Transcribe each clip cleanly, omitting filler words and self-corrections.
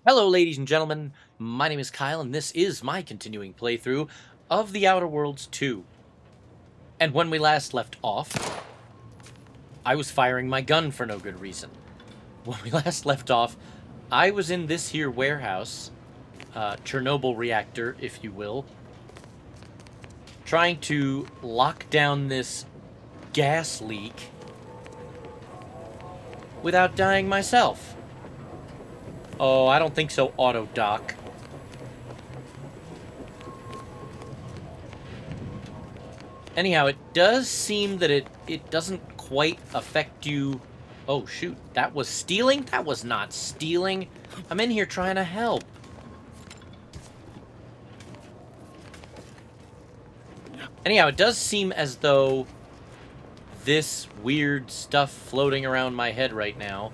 Hello, ladies and gentlemen. My name is Kyle, and this is my continuing playthrough of The Outer Worlds 2. And when we last left off, I was firing my gun for no good reason. When we last left off, I was in this here warehouse, Chernobyl reactor, if you will, trying to lock down this gas leak without dying myself. Oh, I don't think so, Auto Doc. Anyhow, it does seem that it doesn't quite affect you. Oh, shoot. That was stealing? That was not stealing. I'm in here trying to help. Anyhow, it does seem as though this weird stuff floating around my head right now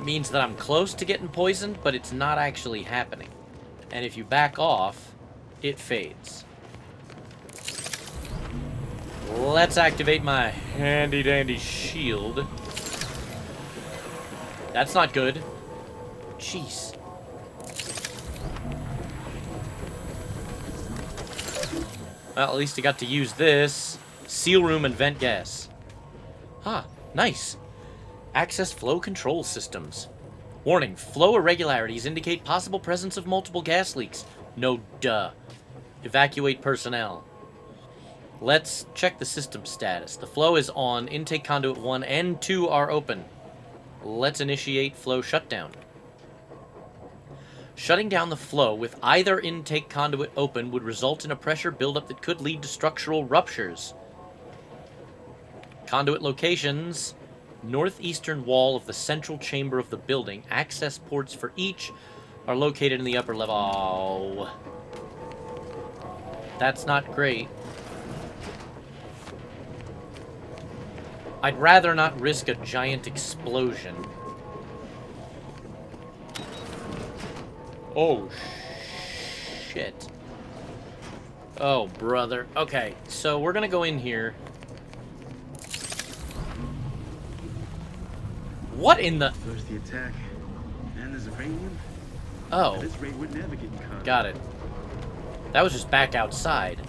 means that I'm close to getting poisoned, but it's not actually happening. And if you back off, it fades. Let's activate my handy-dandy shield. That's not good. Jeez. Well, at least I got to use this. Seal room and vent gas. Ah, nice. Access flow control systems. Warning, flow irregularities indicate possible presence of multiple gas leaks. No duh. Evacuate personnel. Let's check the system status. The flow is on. Intake conduit 1 and 2 are open. Let's initiate flow shutdown. Shutting down the flow with either intake conduit open would result in a pressure buildup that could lead to structural ruptures. Conduit locations: northeastern wall of the central chamber of the building. Access ports for each are located in the upper level. Oh, that's not great. I'd rather not risk a giant explosion. Oh, shit. Oh, brother. Okay, so we're gonna go in here. What in the... First the attack, and there's a premium. Oh. At this rate, we're never getting caught. Got it. That was just back outside.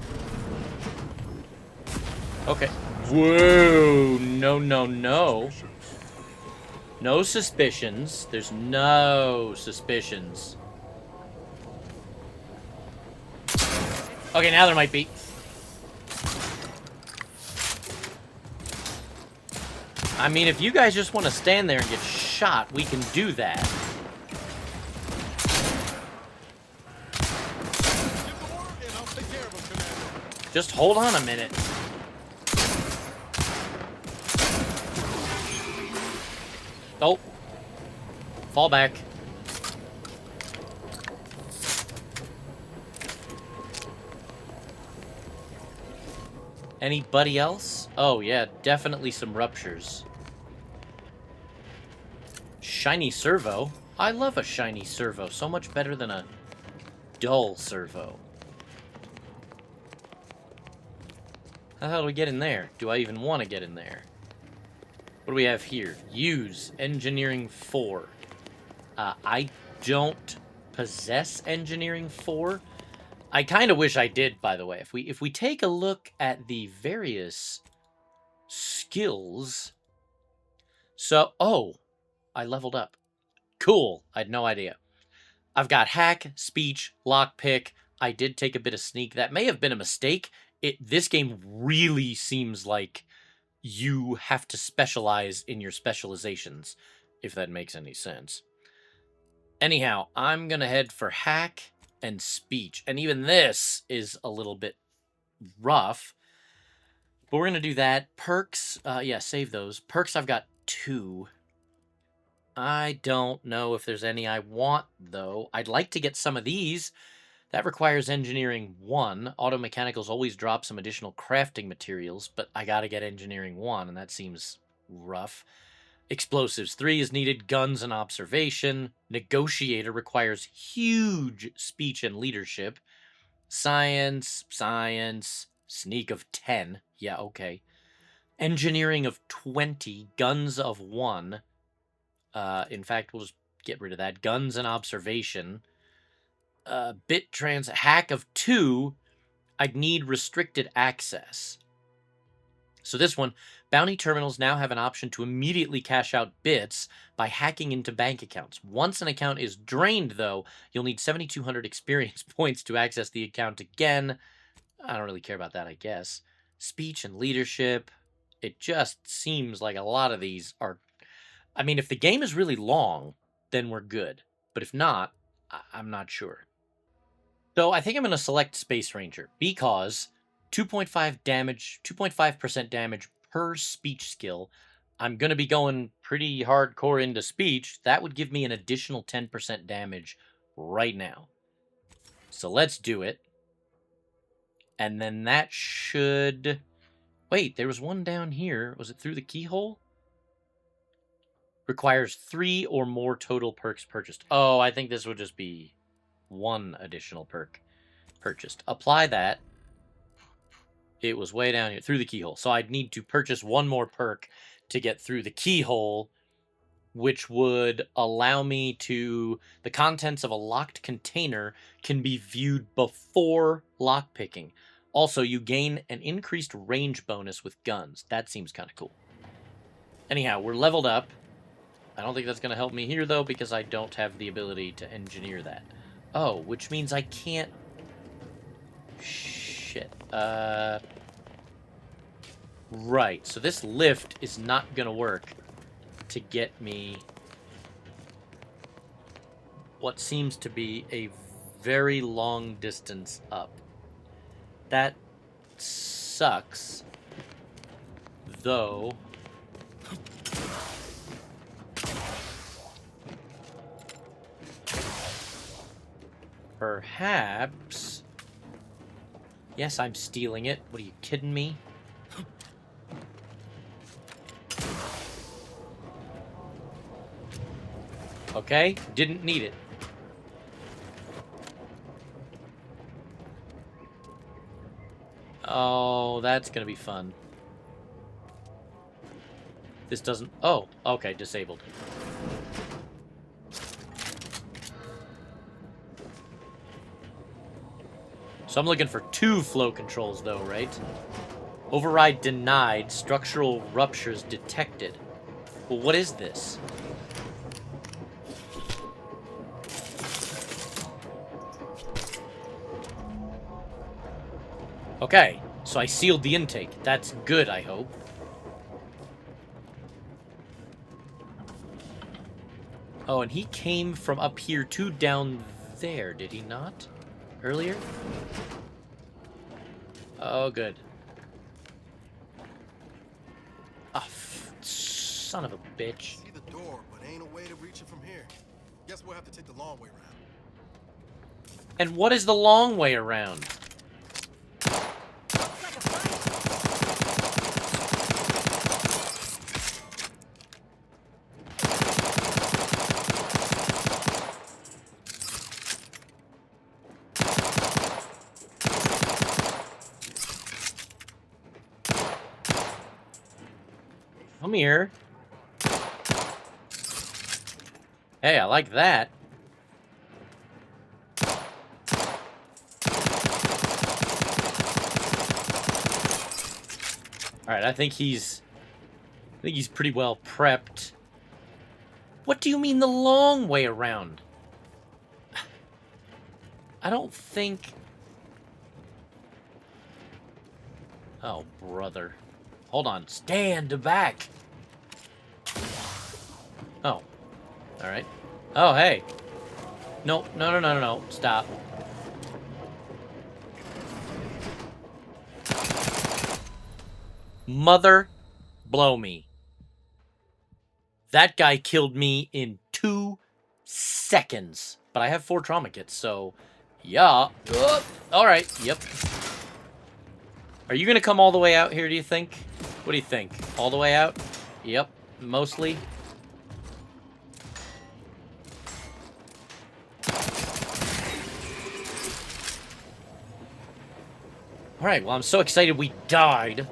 Okay. Whoa. No, no, no. No suspicions. There's no suspicions. Okay, now there might be. I mean, if you guys just want to stand there and get shot, we can do that. Just hold on a minute. Oh. Fall back. Anybody else? Oh, yeah, definitely some ruptures. Shiny servo. I love a shiny servo. So much better than a dull servo. How the hell do we get in there? Do I even want to get in there? What do we have here? Use Engineering 4. I don't possess Engineering 4. I kind of wish I did, by the way. If we take a look at the various skills... So, oh, I leveled up. Cool. I had no idea. I've got hack, speech, lockpick. I did take a bit of sneak. That may have been a mistake. This game really seems like you have to specialize in your specializations, if that makes any sense. Anyhow, I'm going to head for hack and speech. And even this is a little bit rough. But we're going to do that. Perks, yeah, save those. Perks, I've got 2. I don't know if there's any I want, though. I'd like to get some of these. That requires Engineering 1. Auto Mechanicals always drop some additional crafting materials, but I gotta get Engineering 1, and that seems rough. Explosives 3 is needed. Guns and Observation. Negotiator requires huge speech and leadership. Science. Sneak of 10. Yeah, okay. Engineering of 20. Guns of 1. In fact, we'll just get rid of that. Guns and observation. Bit trans hack of 2. I'd need restricted access. So this one, bounty terminals now have an option to immediately cash out bits by hacking into bank accounts. Once an account is drained, though, you'll need 7,200 experience points to access the account again. I don't really care about that, I guess. Speech and leadership. It just seems like a lot of these are... I mean, if the game is really long, then we're good. But if not, I'm not sure. So I think I'm going to select Space Ranger because 2.5 damage, 2.5% damage per speech skill. I'm going to be going pretty hardcore into speech. That would give me an additional 10% damage right now. So let's do it. And then that should... Wait, there was one down here. Was it through the keyhole? Requires 3 or more total perks purchased. Oh, I think this would just be 1 additional perk purchased. Apply that. It was way down here, through the keyhole. So I'd need to purchase 1 more perk to get through the keyhole, which would allow me to... The contents of a locked container can be viewed before lockpicking. Also, you gain an increased range bonus with guns. That seems kind of cool. Anyhow, we're leveled up. I don't think that's going to help me here, though, because I don't have the ability to engineer that. Oh, which means I can't... Shit. Right, so this lift is not going to work to get me what seems to be a very long distance up. That sucks, though. Perhaps... Yes, I'm stealing it. What, are you kidding me? Okay, didn't need it. Oh, that's gonna be fun. This doesn't... Oh, okay, disabled. So I'm looking for 2 flow controls, though, right? Override denied. Structural ruptures detected. Well, what is this? Okay, so I sealed the intake. That's good, I hope. Oh, and he came from up here to down there, did he not? Earlier? Oh, good. Ah, son of a bitch. See the door, but ain't a way to reach it from here. Guess we'll have to take the long way around. And what is the long way around? Come here. Hey, I like that. Alright, I think he's pretty well prepped. What do you mean the long way around? I don't think... Oh, brother. Hold on. Stand back. Oh. Alright. Oh, hey. No, no, no, no, no, no. Stop. Mother blow me. That guy killed me in 2 seconds. But I have 4 trauma kits, so... Yeah. Alright, yep. Are you gonna come all the way out here, do you think? What do you think? All the way out? Yep, mostly. Alright, well, I'm so excited we died.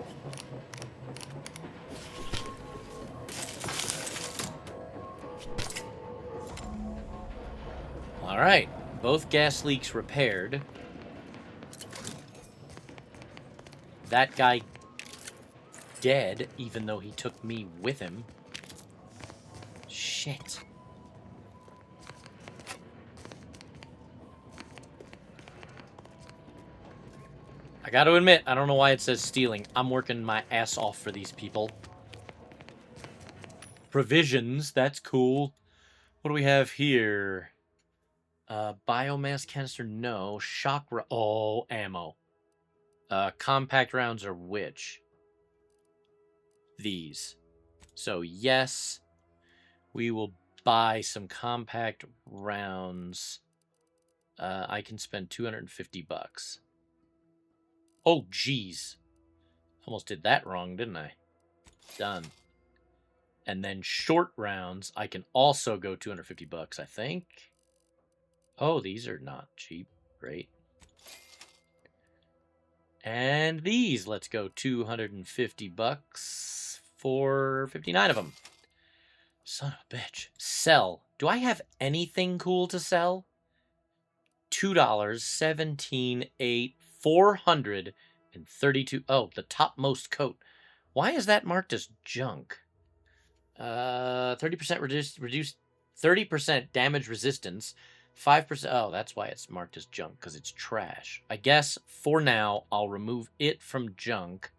Alright. Both gas leaks repaired. That guy dead, even though he took me with him. Shit. I gotta admit, I don't know why it says stealing. I'm working my ass off for these people. Provisions, that's cool. What do we have here? Biomass canister, no. Oh, ammo. Compact rounds are which? These. So, yes, we will buy some compact rounds. I can spend 250 bucks. Oh, geez. Almost did that wrong, didn't I? Done. And then short rounds, I can also go 250 bucks, I think. Oh, these are not cheap. Great. And these, let's go 250 bucks for 59 of them. Son of a bitch. Sell. Do I have anything cool to sell? $2, 17, 8, 432. Oh, the topmost coat. Why is that marked as junk? 30% reduced 30% damage resistance. 5%. Oh, that's why it's marked as junk, because it's trash. I guess for now, I'll remove it from junk.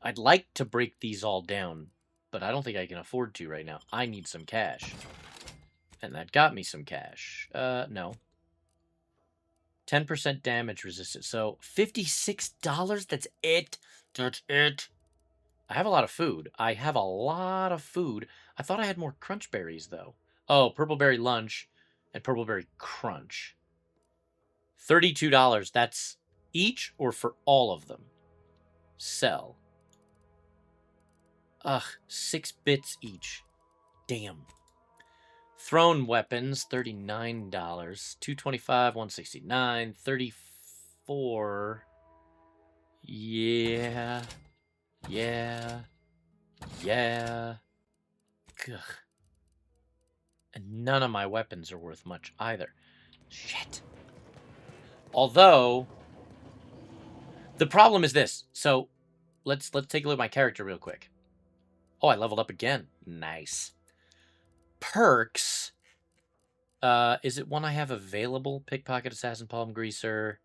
I'd like to break these all down, but I don't think I can afford to right now. I need some cash. And that got me some cash. No. 10% damage resistance. So, $56? That's it? That's it? I have a lot of food. I have a lot of food. I thought I had more crunch berries, though. Oh, purple berry lunch and purple berry crunch. $32. That's each or for all of them? Sell. Ugh, 6 bits each. Damn. Thrown weapons, $39. 225, 169, 34. Yeah. Yeah. Yeah. Ugh. And none of my weapons are worth much either. Shit. Although, the problem is this. So, let's take a look at my character real quick. Oh, I leveled up again. Nice. Perks. Is it one I have available? Pickpocket, Assassin, Palm Greaser.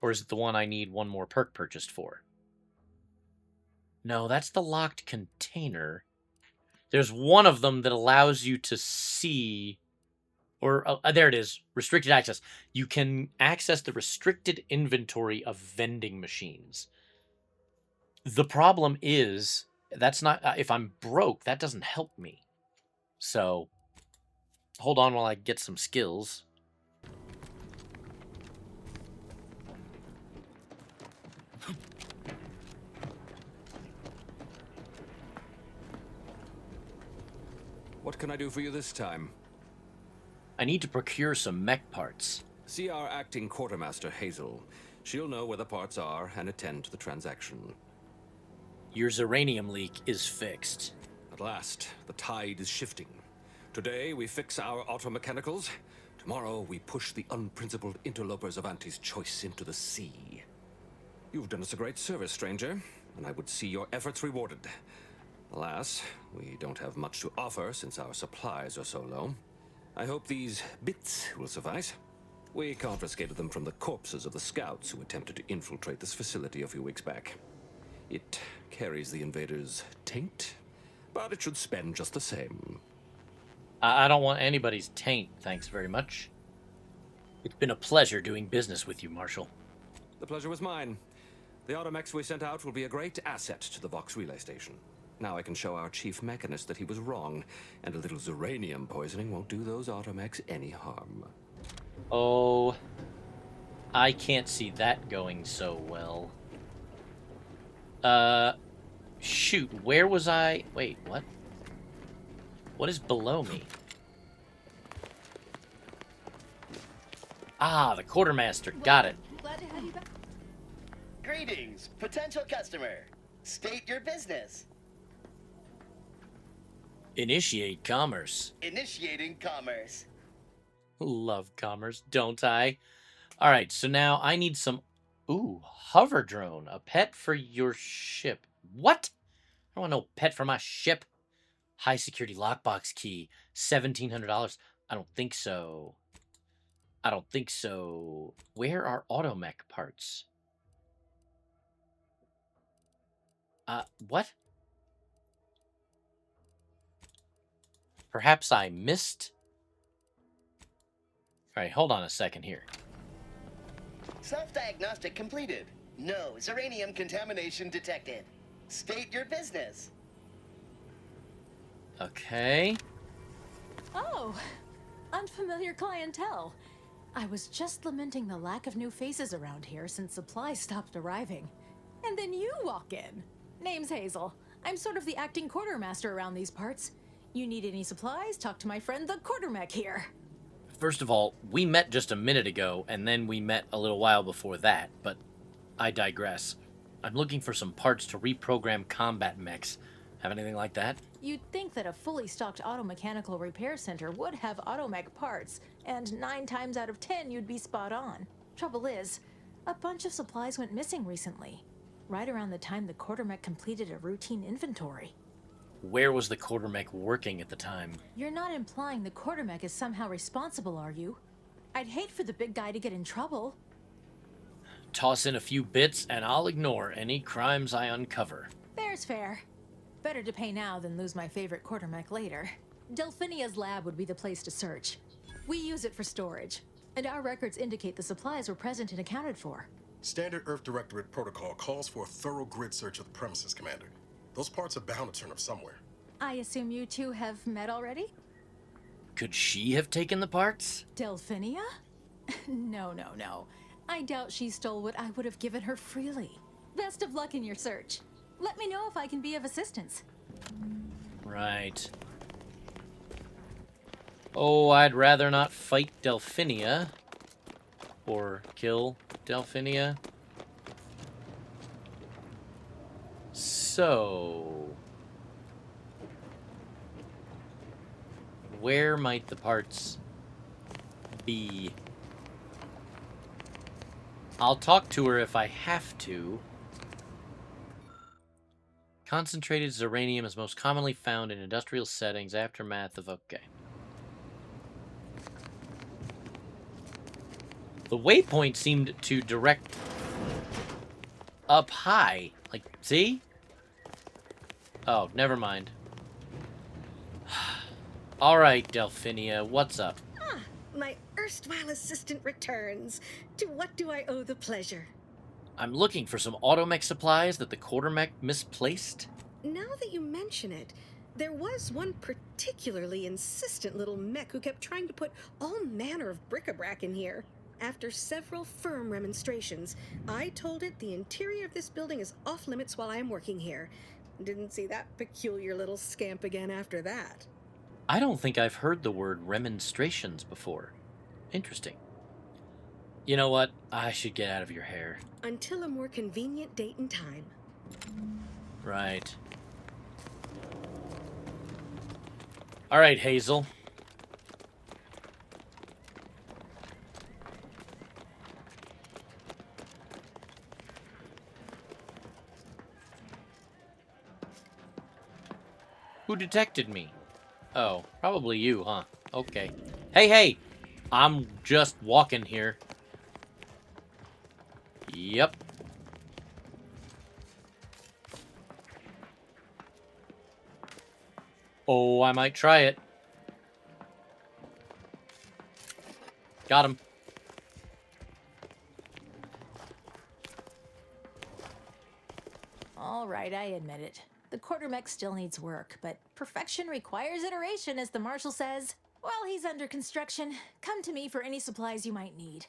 Or is it the one I need one more perk purchased for? No, that's the locked container. There's one of them that allows you to see... Or, there it is. Restricted access. You can access the restricted inventory of vending machines. The problem is, that's not... if I'm broke, that doesn't help me. So, hold on while I get some skills. What can I do for you this time? I need to procure some mech parts. See our acting quartermaster, Hazel. She'll know where the parts are and attend to the transaction. Your uranium leak is fixed. At last, the tide is shifting. Today, we fix our automechanicals. Tomorrow, we push the unprincipled interlopers of Auntie's choice into the sea. You've done us a great service, stranger, and I would see your efforts rewarded. Alas, we don't have much to offer since our supplies are so low. I hope these bits will suffice. We confiscated them from the corpses of the scouts who attempted to infiltrate this facility a few weeks back. It carries the invaders' taint, but it should spend just the same. I don't want anybody's taint, thanks very much. It's been a pleasure doing business with you, Marshal. The pleasure was mine. The automechs we sent out will be a great asset to the Vox relay station. Now I can show our chief mechanist that he was wrong, and a little uranium poisoning won't do those automechs any harm. Oh, I can't see that going so well. Shoot, where was I? Wait, what? What is below me? Ah, the quartermaster. Got it. Glad to have you back. Greetings, potential customer. State your business. Initiate commerce. Initiating commerce. Love commerce, don't I? Alright, so now I need some... Ooh, hover drone. A pet for your ship. What? I don't want no pet for my ship. High security lockbox key. $1,700. I don't think so. I don't think so. Where are automech parts? What? Perhaps I missed... Alright, hold on a second here. Self-diagnostic completed. No uranium contamination detected. State your business. Okay. Oh, unfamiliar clientele. I was just lamenting the lack of new faces around here since supplies stopped arriving. And then you walk in. Name's Hazel. I'm sort of the acting quartermaster around these parts. You need any supplies? Talk to my friend the quartermech here. First of all, we met just a minute ago, and then we met a little while before that, but I digress. I'm looking for some parts to reprogram combat mechs. Have anything like that? You'd think that a fully stocked auto-mechanical repair center would have automech parts, and 9 times out of 10 you'd be spot on. Trouble is, a bunch of supplies went missing recently, right around the time the quartermech completed a routine inventory. Where was the quartermech working at the time? You're not implying the quartermech is somehow responsible, are you? I'd hate for the big guy to get in trouble. Toss in a few bits, and I'll ignore any crimes I uncover. Fair's fair. Better to pay now than lose my favorite quartermech later. Delphinia's lab would be the place to search. We use it for storage, and our records indicate the supplies were present and accounted for. Standard Earth Directorate protocol calls for a thorough grid search of the premises, Commander. Those parts are bound to turn up somewhere. I assume you two have met already? Could she have taken the parts? Delphinia? No. I doubt she stole what I would have given her freely. Best of luck in your search. Let me know if I can be of assistance. Right. Oh, I'd rather not fight Delphinia. Or kill Delphinia. So... where might the parts be? I'll talk to her if I have to. Concentrated uranium is most commonly found in industrial settings, aftermath of... okay. The waypoint seemed to direct up high. Like, see? Oh, never mind. Alright, Delphinia, what's up? Ah, my erstwhile assistant returns. To what do I owe the pleasure? I'm looking for some automech supplies that the quartermech misplaced. Now that you mention it, there was one particularly insistent little mech who kept trying to put all manner of bric-a-brac in here. After several firm remonstrations, I told it the interior of this building is off limits while I am working here. Didn't see that peculiar little scamp again after that. I don't think I've heard the word remonstrations before. Interesting. You know what? I should get out of your hair. Until a more convenient date and time. Right. Alright, Hazel. Who detected me? Oh, probably you, huh? Okay. Hey! I'm just walking here. Yep. Oh, I might try it. Got him. All right, I admit it. The quartermech still needs work, but perfection requires iteration, as the marshal says. While he's under construction, come to me for any supplies you might need.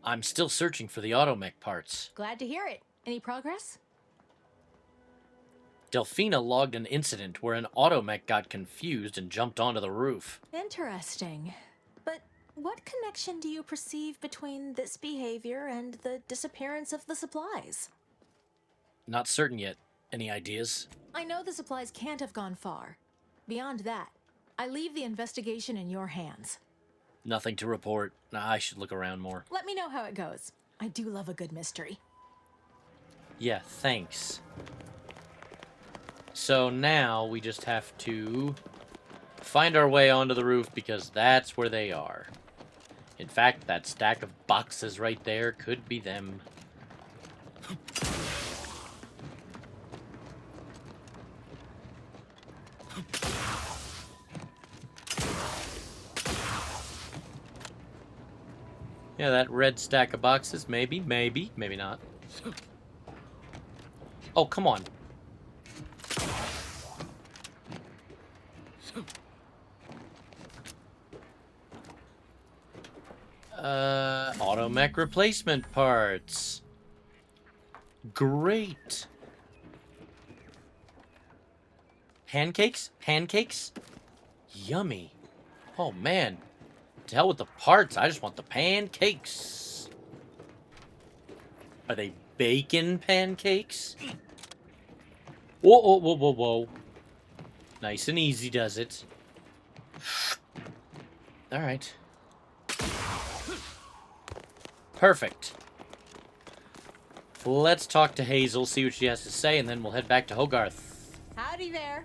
I'm still searching for the automech parts. Glad to hear it. Any progress? Delphina logged an incident where an automech got confused and jumped onto the roof. Interesting. But what connection do you perceive between this behavior and the disappearance of the supplies? Not certain yet. Any ideas? I know the supplies can't have gone far. Beyond that, I leave the investigation in your hands. Nothing to report. Nah, I should look around more. Let me know how it goes. I do love a good mystery. Yeah, thanks. So now we just have to find our way onto the roof because that's where they are. In fact, that stack of boxes right there could be them. Yeah, that red stack of boxes, maybe, maybe not. Oh, come on. Automech replacement parts. Great. Pancakes? Pancakes? Yummy. Oh, man. To hell with the parts. I just want the pancakes. Are they bacon pancakes? Whoa, whoa, whoa, whoa, whoa. Nice and easy does it. All right. Perfect. Let's talk to Hazel, see what she has to say, and then we'll head back to Hogarth. Howdy there.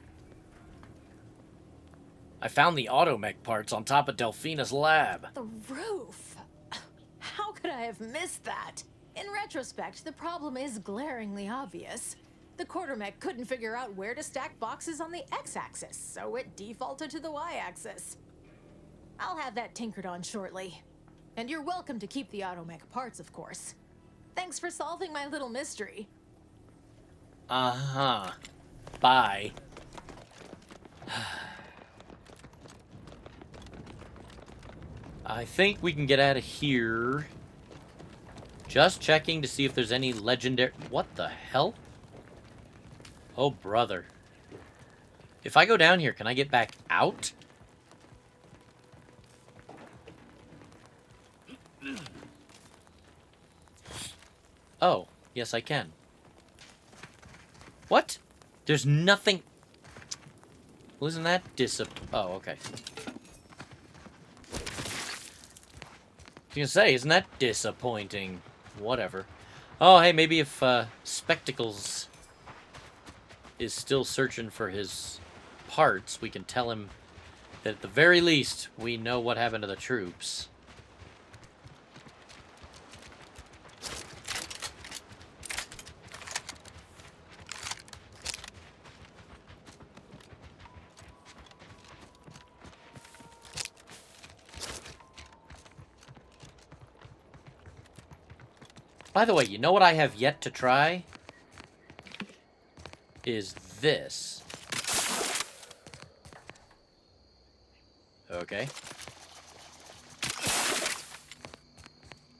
I found the automech parts on top of Delphina's lab. The roof. How could I have missed that? In retrospect, the problem is glaringly obvious. The quartermech couldn't figure out where to stack boxes on the x-axis, so it defaulted to the y-axis. I'll have that tinkered on shortly. And you're welcome to keep the automech parts, of course. Thanks for solving my little mystery. Uh-huh. Bye. I think we can get out of here. Just checking to see if there's any legendary... What the hell? Oh, brother. If I go down here, can I get back out? Oh, yes I can. What? There's nothing... Well, isn't that Oh, okay. I was gonna say, isn't that disappointing? Whatever. Oh, hey, maybe if Spectacles is still searching for his parts, we can tell him that at the very least, we know what happened to the troops. By the way, you know what I have yet to try? Is this. Okay.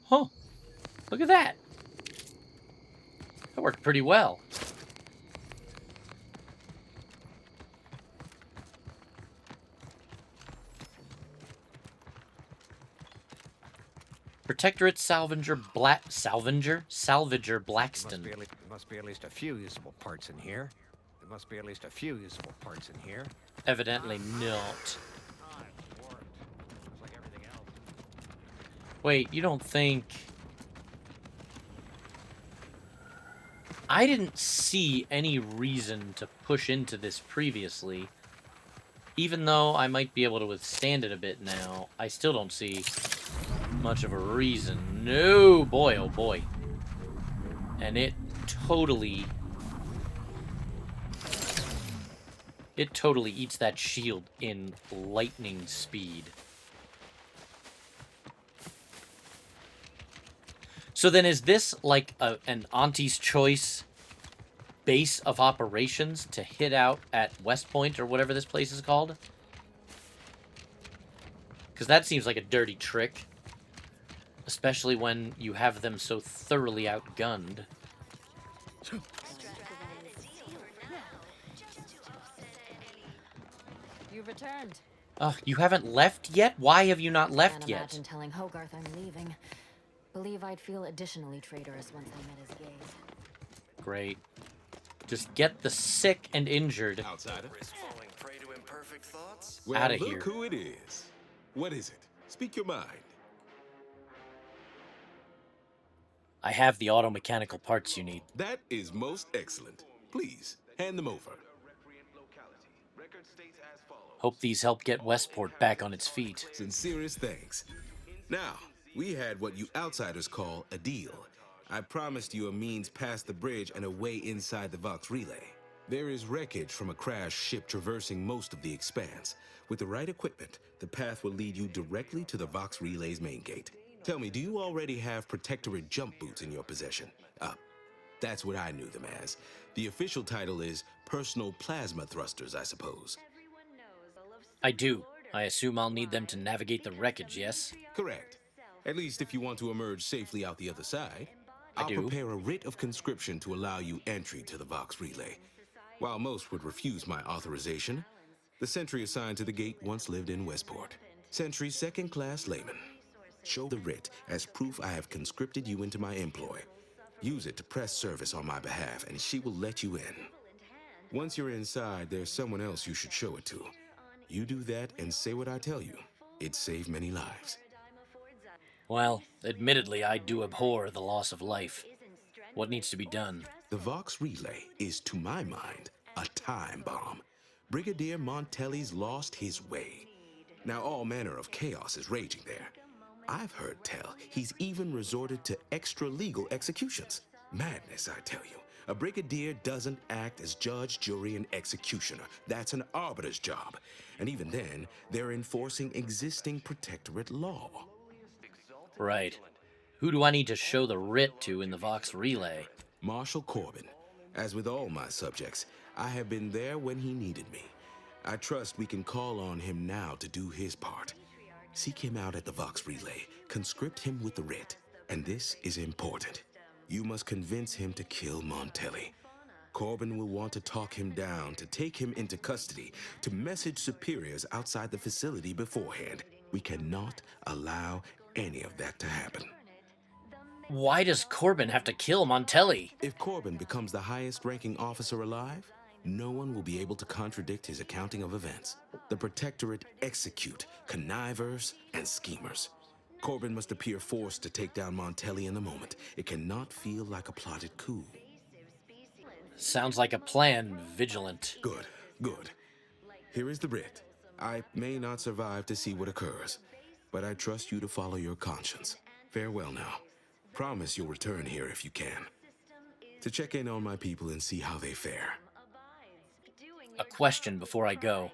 Huh. Look at that. That worked pretty well. Protectorate Salvager Salvager Blackston. There must be at least a few usable parts in here. There must be at least a few usable parts in here. Evidently not. Wait, you don't think... I didn't see any reason to push into this previously. Even though I might be able to withstand it a bit now, I still don't see much of a reason. No, boy, oh boy. And it totally eats that shield in lightning speed. So then is this like an Auntie's Choice base of operations to hit out at West Point or whatever this place is called? Because that seems like a dirty trick. Especially when you have them so thoroughly outgunned. You've returned. You haven't left yet? Why have you not left Can't yet? imagine telling Hogarth I'm leaving. Believe I'd feel additionally traitorous once I met his gaze. Great. Just get the sick and injured. Outsider. perfect thoughts? Well, Outta look here. who it is. What is it? Speak your mind. I have the auto mechanical parts you need. That is most excellent. Please, hand them over. Hope these help get Westport back on its feet. Sincerest thanks. Now, we had what you outsiders call a deal. I promised you a means past the bridge and a way inside the Vox relay. There is wreckage from a crashed ship traversing most of the expanse. With the right equipment, the path will lead you directly to the Vox relay's main gate. Tell me, do you already have Protectorate jump boots in your possession? That's what I knew them as. The official title is Personal Plasma Thrusters, I suppose. I do. I assume I'll need them to navigate the wreckage, yes? Correct. At least if you want to emerge safely out the other side. I'll do. prepare a writ of conscription to allow you entry to the Vox relay. While most would refuse my authorization, the sentry assigned to the gate once lived in Westport. Sentry second-class layman. Show the writ as proof I have conscripted you into my employ. Use it to press service on my behalf, and she will let you in. Once you're inside, there's someone else you should show it to. You do that and say what I tell you. It saved many lives. Well, admittedly, I do abhor the loss of life. What needs to be done? The Vox relay is, to my mind, a time bomb. Brigadier Montelli's lost his way. Now all manner of chaos is raging there. I've heard tell he's even resorted to extra-legal executions. Madness, I tell you. A brigadier doesn't act as judge, jury, and executioner. That's an arbiter's job. And even then, they're enforcing existing protectorate law. Right. Who do I need to show the writ to in the Vox relay? Marshal Corbin. As with all my subjects, I have been there when he needed me. I trust we can call on him now to do his part. Seek him out at the Vox relay, conscript him with the writ, and this is important. You must convince him to kill Montelli. Corbin will want to talk him down, to take him into custody, to message superiors outside the facility beforehand. We cannot allow any of that to happen. Why does Corbin have to kill Montelli? If Corbin becomes the highest-ranking officer alive, no one will be able to contradict his accounting of events. The Protectorate execute connivers and schemers. Corbin must appear forced to take down Montelli in the moment. It cannot feel like a plotted coup. Sounds like a plan, Vigilant. Good, good. Here is the writ. I may not survive to see what occurs, but I trust you to follow your conscience. Farewell now. Promise you'll return here if you can, to check in on my people and see how they fare. A question before I go.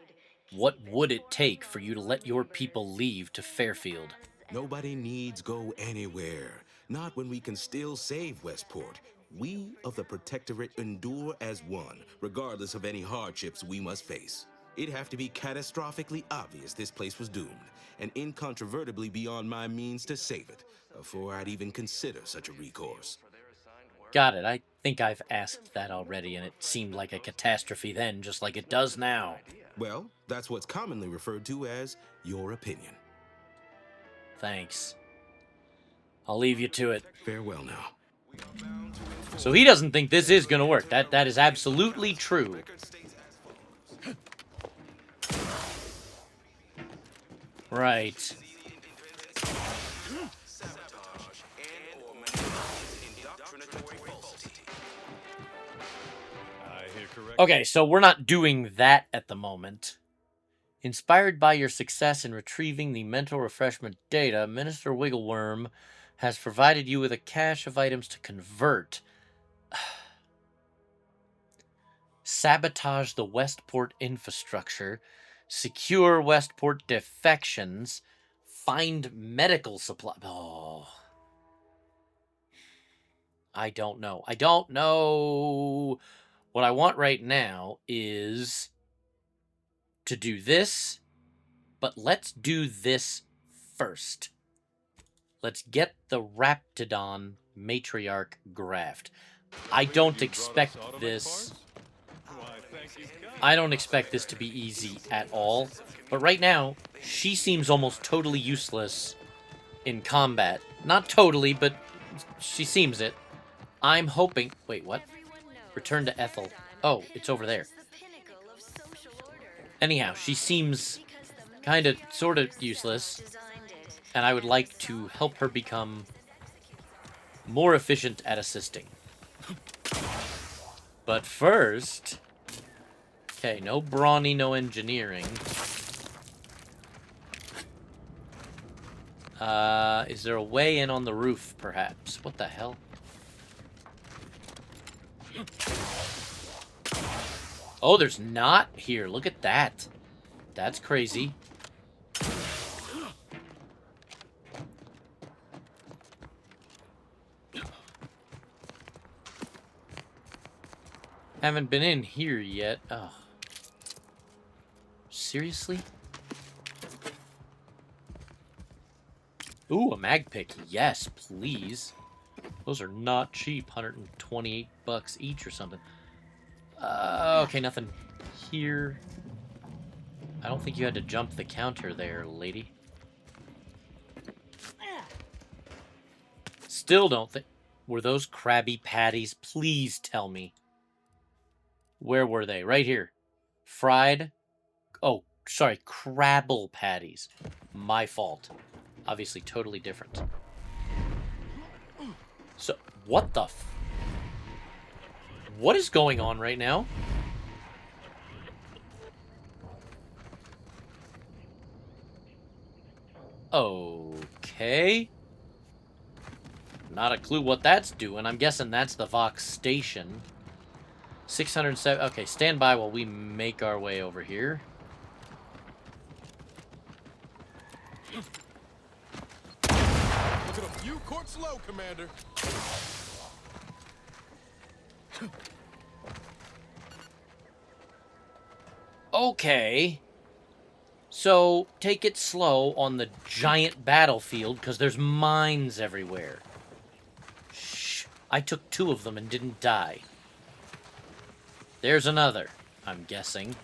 What would it take for you to let your people leave to Fairfield? Nobody needs go anywhere. Not when we can still save Westport. We of the Protectorate endure as one, regardless of any hardships we must face. It'd have to be catastrophically obvious this place was doomed, and incontrovertibly beyond my means to save it, before I'd even consider such a recourse. Got it. I think I've asked that already, and it seemed like a catastrophe then, just like it does now. Well, that's what's commonly referred to as your opinion. Thanks. I'll leave you to it. Farewell now. So he doesn't think this is gonna work. That is absolutely true. Right. Okay, so we're not doing that at the moment. Inspired by your success in retrieving the mental refreshment data, Minister Wiggleworm has provided you with a cache of items to convert. Sabotage the Westport infrastructure, secure Westport defections, find medical supply. Oh. I don't know. I don't know. What I want right now is to do this, but let's do this first. Let's get the Raptidon matriarch graft. I don't expect this. I don't expect this to be easy at all. But right now, she seems almost totally useless in combat. Not totally, but she seems it. I'm hoping... Wait, what? Return to Ethel. Oh, it's over there. Anyhow, she seems kind of, sort of useless, and I would like to help her become more efficient at assisting. But first... Okay, no brawny, no engineering. Is there a way in on the roof, perhaps? What the hell? Oh, there's not here. Look at that. That's crazy. Haven't been in here yet. Oh. Seriously? Ooh, a mag pick. Yes, please. Those are not cheap. 128 bucks each or something. Okay, nothing here. I don't think you had to jump the counter there, lady. Still don't think... Were those Krabby Patties? Please tell me. Where were they? Right here. Fried... Oh, sorry. Crabble Patties. My fault. Obviously totally different. So, what the f... What is going on right now? Okay. Not a clue what that's doing. I'm guessing that's the Vox station. 607... Okay, stand by while we make our way over here. Look at a few courts low, Commander. Okay. So, take it slow on the giant battlefield, because there's mines everywhere. Shh. I took 2 of them and didn't die. There's another, I'm guessing.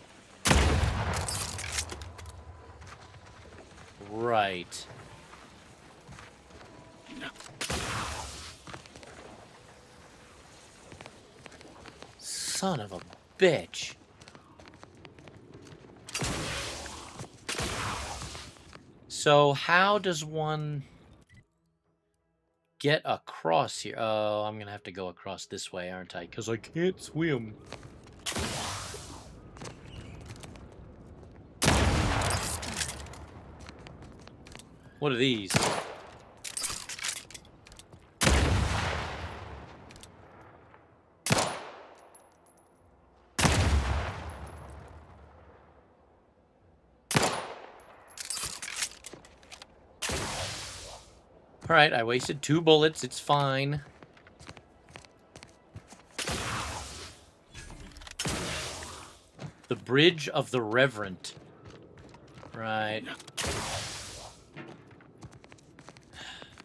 Right. Son of a bitch. So, how does one get across here? Oh, I'm gonna have to go across this way, aren't I? Because I can't swim. What are these? Alright, I wasted 2 bullets. It's fine. The Bridge of the Reverent. Right.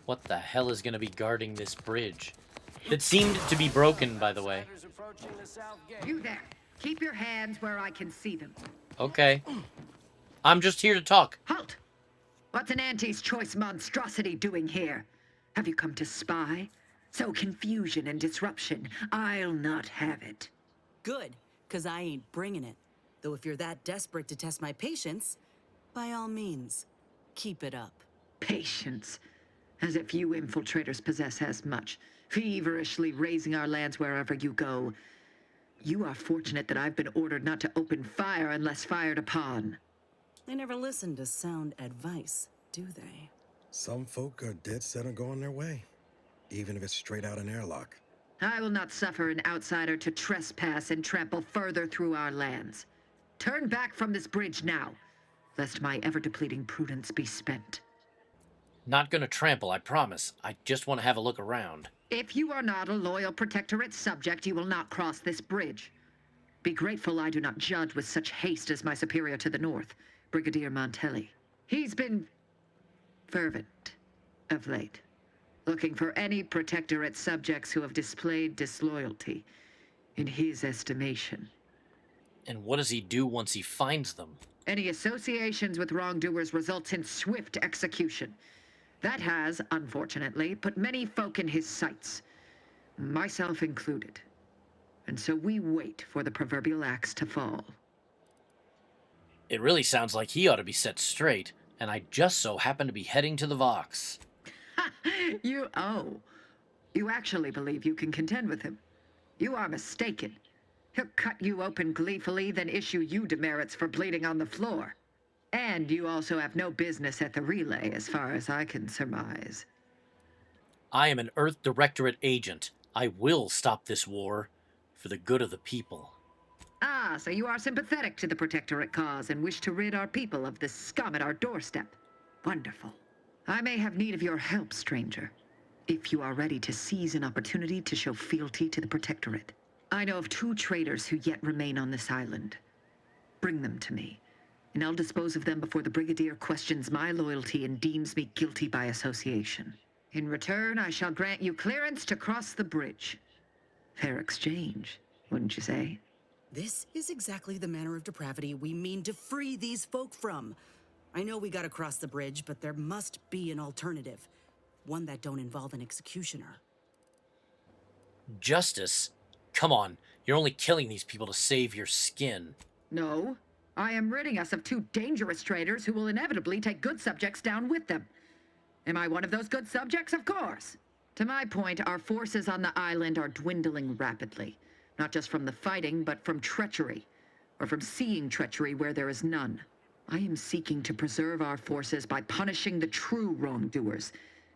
What the hell is going to be guarding this bridge? That seemed to be broken, by the way. You there. Keep your hands where I can see them. Okay. I'm just here to talk. Halt! What's an Auntie's choice monstrosity doing here? Have you come to spy? So confusion and disruption. I'll not have it. Good, because I ain't bringing it. Though if you're that desperate to test my patience, by all means, keep it up. Patience. As if you infiltrators possess as much. Feverishly raising our lands wherever you go. You are fortunate that I've been ordered not to open fire unless fired upon. They never listen to sound advice, do they? Some folk are dead set on going their way, even if it's straight out an airlock. I will not suffer an outsider to trespass and trample further through our lands. Turn back from this bridge now, lest my ever-depleting prudence be spent. Not gonna trample, I promise. I just want to have a look around. If you are not a loyal Protectorate subject, you will not cross this bridge. Be grateful I do not judge with such haste as my superior to the north, Brigadier Montelli. He's been fervent of late, looking for any Protectorate subjects who have displayed disloyalty in his estimation. And what does he do once he finds them? Any associations with wrongdoers results in swift execution. That has, unfortunately, put many folk in his sights, myself included. And so we wait for the proverbial axe to fall. It really sounds like he ought to be set straight, and I just so happen to be heading to the Vox. You actually believe you can contend with him? You are mistaken. He'll cut you open gleefully, then issue you demerits for bleeding on the floor. And you also have no business at the relay, as far as I can surmise. I am an Earth Directorate agent. I will stop this war for the good of the people. Ah, so you are sympathetic to the Protectorate cause and wish to rid our people of this scum at our doorstep. Wonderful. I may have need of your help, stranger, if you are ready to seize an opportunity to show fealty to the Protectorate. I know of 2 traitors who yet remain on this island. Bring them to me, and I'll dispose of them before the Brigadier questions my loyalty and deems me guilty by association. In return, I shall grant you clearance to cross the bridge. Fair exchange, wouldn't you say? This is exactly the manner of depravity we mean to free these folk from. I know we gotta cross the bridge, but there must be an alternative. One that don't involve an executioner. Justice? Come on, you're only killing these people to save your skin. No, I am ridding us of 2 dangerous traitors who will inevitably take good subjects down with them. Am I one of those good subjects? Of course. To my point, our forces on the island are dwindling rapidly. Not just from the fighting, but from treachery. Or from seeing treachery where there is none. I am seeking to preserve our forces by punishing the true wrongdoers.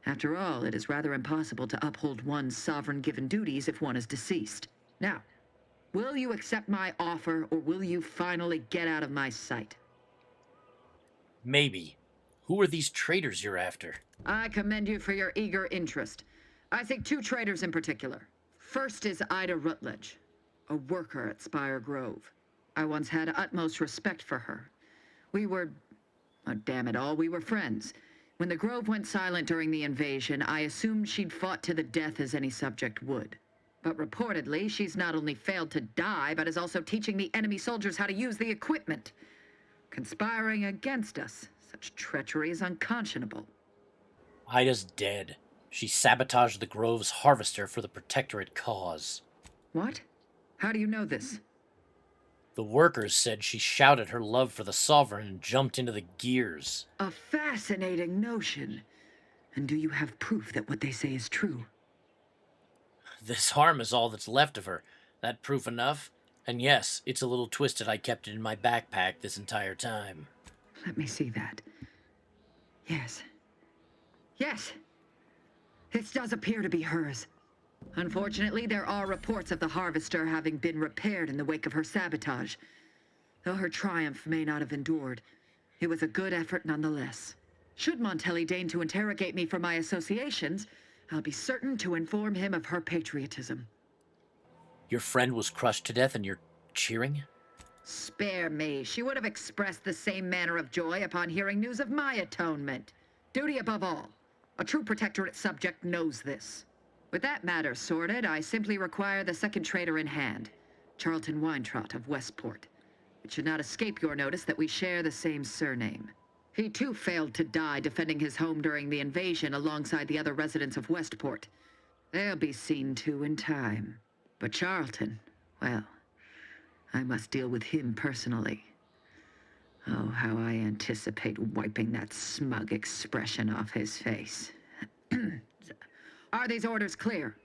After all, it is rather impossible to uphold one's sovereign-given duties if one is deceased. Now, will you accept my offer, or will you finally get out of my sight? Maybe. Who are these traitors you're after? I commend you for your eager interest. I think 2 traitors in particular. First is Ida Rutledge, a worker at Spire Grove. I once had utmost respect for her. We were... oh, damn it all, we were friends. When the Grove went silent during the invasion, I assumed she'd fought to the death as any subject would. But reportedly, she's not only failed to die, but is also teaching the enemy soldiers how to use the equipment. Conspiring against us. Such treachery is unconscionable. Ida's dead. She sabotaged the Grove's harvester for the Protectorate cause. What? How do you know this? The workers said she shouted her love for the Sovereign and jumped into the gears. A fascinating notion. And do you have proof that what they say is true? This harm is all that's left of her. That proof enough? And yes, it's a little twisted. I kept it in my backpack this entire time. Let me see that. Yes. Yes! This does appear to be hers. Unfortunately, there are reports of the Harvester having been repaired in the wake of her sabotage. Though her triumph may not have endured, it was a good effort nonetheless. Should Montelli deign to interrogate me for my associations, I'll be certain to inform him of her patriotism. Your friend was crushed to death and you're cheering? Spare me. She would have expressed the same manner of joy upon hearing news of my atonement. Duty above all. A true Protectorate subject knows this. With that matter sorted, I simply require the second traitor in hand, Charlton Weintraut of Westport. It should not escape your notice that we share the same surname. He too failed to die defending his home during the invasion alongside the other residents of Westport. They'll be seen to in time. But Charlton, well, I must deal with him personally. Oh, how I anticipate wiping that smug expression off his face. Are these orders clear?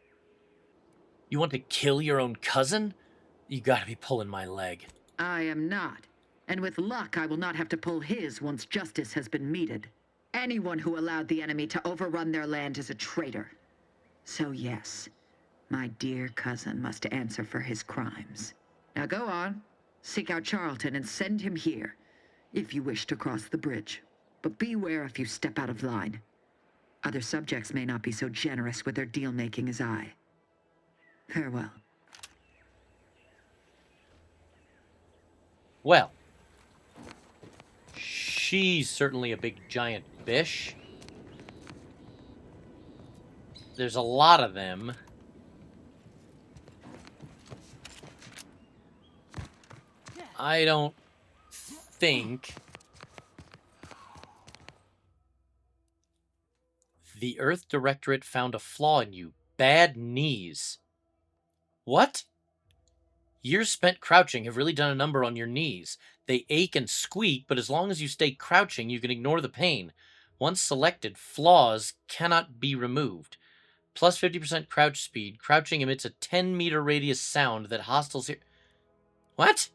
You want to kill your own cousin? You gotta be pulling my leg. I am not. And with luck, I will not have to pull his once justice has been meted. Anyone who allowed the enemy to overrun their land is a traitor. So yes, my dear cousin must answer for his crimes. Now go on, seek out Charlton and send him here, if you wish to cross the bridge. But beware if you step out of line. Other subjects may not be so generous with their deal-making as I. Farewell. Well, she's certainly a big giant fish. There's a lot of them. I don't think the Earth Directorate found a flaw in you. Bad knees. What? Years spent crouching have really done a number on your knees. They ache and squeak, but as long as you stay crouching, you can ignore the pain. Once selected, flaws cannot be removed. Plus 50% crouch speed. Crouching emits a 10-meter radius sound that hostiles hear. What?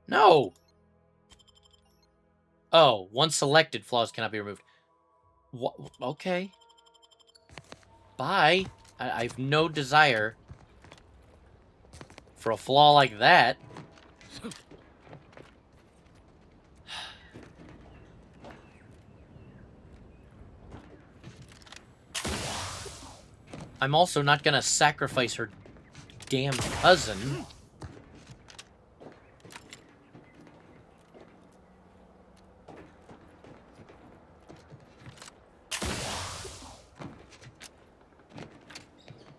No. Oh, once selected, flaws cannot be removed. What? Okay. Bye. I have no desire for a flaw like that. I'm also not gonna sacrifice her damn cousin.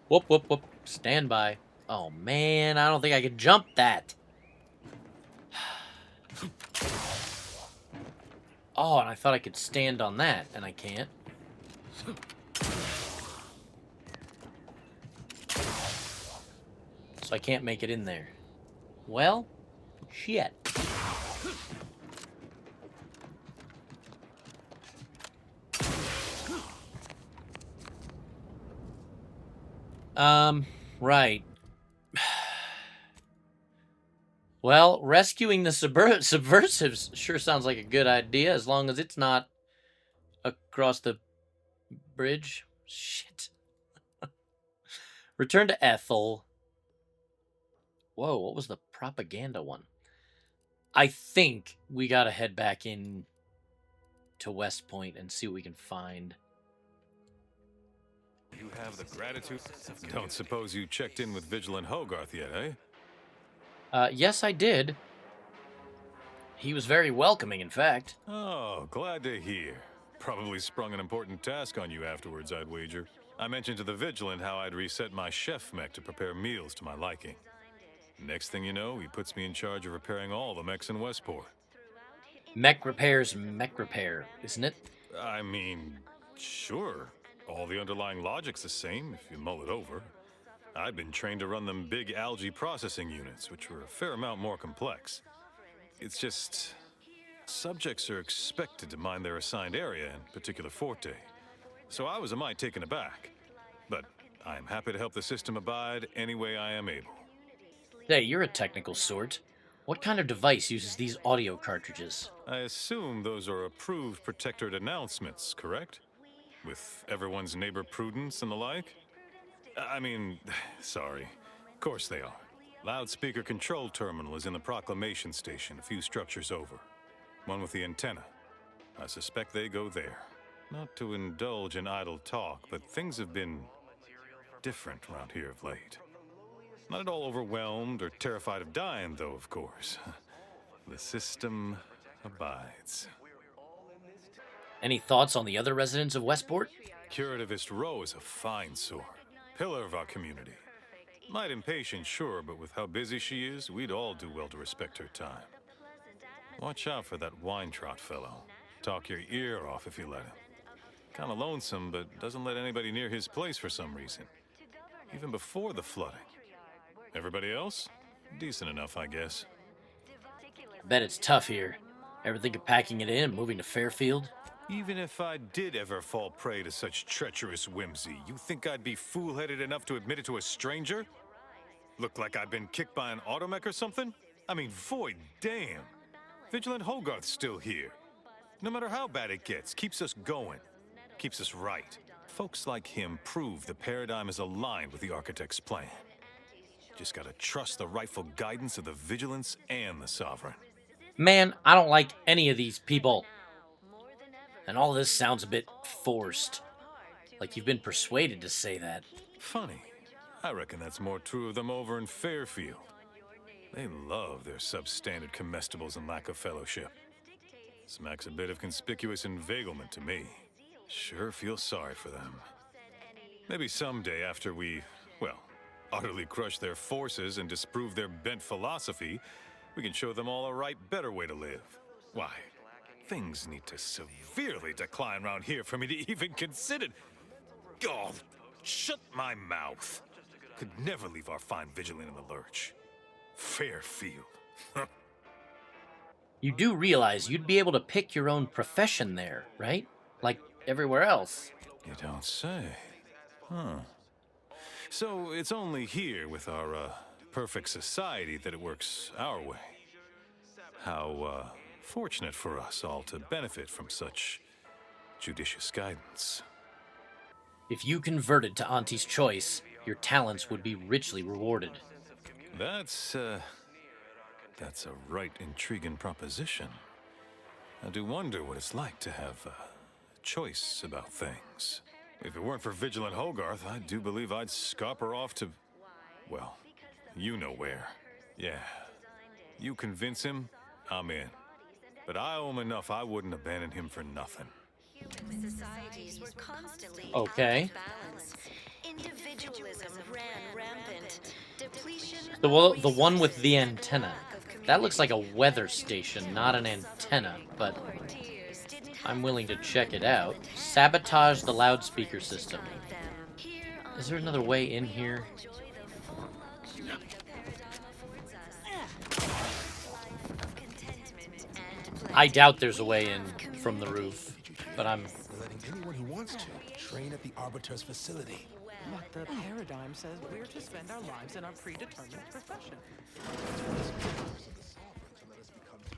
Whoop, whoop, whoop. Stand by. Oh, man, I don't think I can jump that. Oh, and I thought I could stand on that, and I can't. So I can't make it in there. Well, shit. Right. Well, rescuing the subversives sure sounds like a good idea, as long as it's not across the bridge. Shit. Return to Ethel. Whoa, what was the propaganda one? I think we gotta head back in to West Point and see what we can find. You have the gratitude. Don't suppose you checked in with Vigilant Hogarth yet, eh? Yes, I did. He was very welcoming, in fact. Oh, glad to hear. Probably sprung an important task on you afterwards, I'd wager. I mentioned to the Vigilant how I'd reset my chef mech to prepare meals to my liking. Next thing you know, he puts me in charge of repairing all the mechs in Westport. Mech repair's mech repair, isn't it? I mean, sure. All the underlying logic's the same if you mull it over. I'd been trained to run them big algae processing units, which were a fair amount more complex. It's just, subjects are expected to mind their assigned area and particular forte. So I was a mite taken aback. But I am happy to help the system abide any way I am able. Hey, you're a technical sort. What kind of device uses these audio cartridges? I assume those are approved protectorate announcements, correct? With everyone's neighbor prudence and the like? I mean, sorry. Of course they are. Loudspeaker control terminal is in the proclamation station, a few structures over. One with the antenna. I suspect they go there. Not to indulge in idle talk, but things have been different around here of late. Not at all overwhelmed or terrified of dying, though, of course. The system abides. Any thoughts on the other residents of Westport? Curativist Row is a fine sort. Pillar of our community. Might impatient, sure, but with how busy she is, we'd all do well to respect her time. Watch out for that Weintraut fellow. Talk your ear off if you let him. Kinda lonesome, but doesn't let anybody near his place for some reason. Even before the flooding. Everybody else? Decent enough, I guess. I bet it's tough here. Ever think of packing it in and moving to Fairfield? Even if I did ever fall prey to such treacherous whimsy, you think I'd be fool-headed enough to admit it to a stranger? Look like I've been kicked by an automech or something? I mean, void damn. Vigilant Hogarth's still here. No matter how bad it gets, keeps us going. Keeps us right. Folks like him prove the paradigm is aligned with the Architect's plan. Just gotta trust the rightful guidance of the Vigilance and the Sovereign. Man, I don't like any of these people. And all this sounds a bit forced. Like you've been persuaded to say that. Funny. I reckon that's more true of them over in Fairfield. They love their substandard comestibles and lack of fellowship. Smacks a bit of conspicuous inveiglement to me. Sure feel sorry for them. Maybe someday after we, well, utterly crush their forces and disprove their bent philosophy, we can show them all a right, better way to live. Why? Things need to severely decline around here for me to even consider. Oh, shut my mouth. Could never leave our fine Vigilant in the lurch. Fairfield. You do realize you'd be able to pick your own profession there, right? Like everywhere else. You don't say. Huh. So it's only here with our perfect society that it works our way. How fortunate for us all to benefit from such judicious guidance. If you converted to Auntie's choice, your talents would be richly rewarded. That's a right intriguing proposition. I do wonder what it's like to have a choice about things. If it weren't for Vigilant Hogarth, I do believe I'd scupper off to, well, you know where. Yeah. You convince him, I'm in. But I owe him enough I wouldn't abandon him for nothing. Societies were constantly Okay. out of balance. Individualism ran rampant. Depletion The one with the antenna. That looks like a weather station, not an antenna, but I'm willing to check it out. Sabotage the loudspeaker system. Is there another way in here? I doubt there's a way in from the roof, but I'm... Letting anyone who wants to train at the Arbiter's facility. But the paradigm says we're to spend our lives in our predetermined profession.